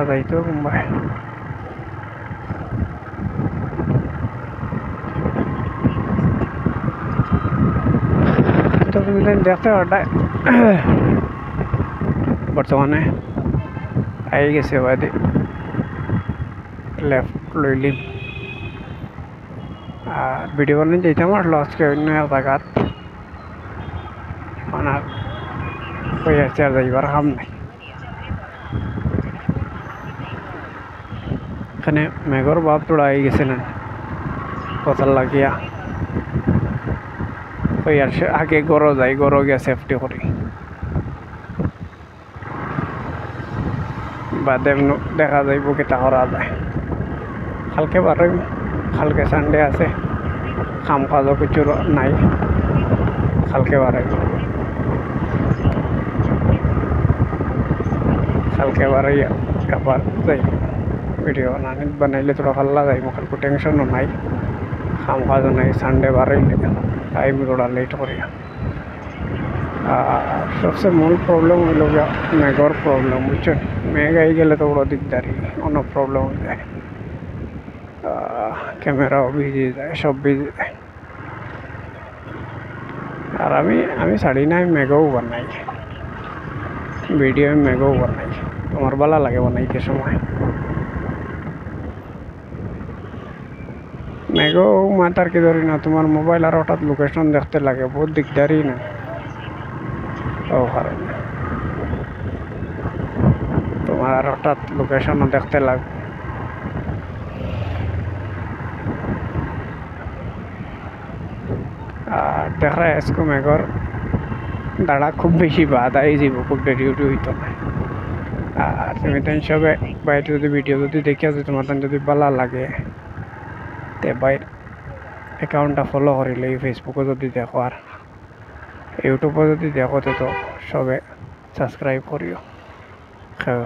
যাইতো কোনবাই তো তুমি দেখতে ওটাই বর্তমানে আই গেছে বাদে লেফট লইলিম আর ভিডিও বানাই যেতাম আসলো আজকে অন্য জায়গাত মানে কই আছে আর যাইবার কাম নাই এখানে মেঘর বাপ তোড়াই গেছে না কোথার লাগিয়া ওই আর আগে গড় যাই গড় গিয়া সেফটি করি বাদে দেখা যাইব কেটা করা যায় কালকে বারোই কালকে সানডে আছে কাম কাজও কিছু নাই কালকে বারোই কালকে বারোই আবার যাই ভিডিও বানাইলে তোরা ভাল্লা যাই কালকে টেনশনও নাই কাম কাজও নাই সানডে বারোইলে টাইম তোরা লেট করিয়া আর সবচেয়ে মূল প্রবলেম হইল গিয়া মেঘর প্রবলেম বুঝছেন মেঘ আই গেলে তো বড় দিকদারি অন্য প্রবলেম হয়ে যায় ক্যামেরাও ভিজে যায় সব ভিজে যায় আর আমি ছাড়ি নাই মেঘও বানাই ভিডিও মেঘও বানাই আমার ভালো লাগে বানাইতে সময় মেঘও মাতার কি ধরি না তোমার মোবাইল আর হঠাৎ লোকেশন দেখতে লাগে বহুত দিকদারি না ও কারণে তোমার আর হঠাৎ লোকেশনও দেখতে লাগে আর দেখা আজকে মেঘর দাঁড়া খুব বেশি বাদ আই যাব খুব দেরি হইতো না আর তুমি তাই সবে বাইরে যদি ভিডিও যদি দেখে আছে তোমার তাই যদি ভালো লাগে তে বাইর অ্যাকাউন্টটা ফলো করিলে ফেসবুকে যদি দেখো আর ইউটিউবে যদি দেখো তো সবে সাবস্ক্রাইব করিও খেয়ে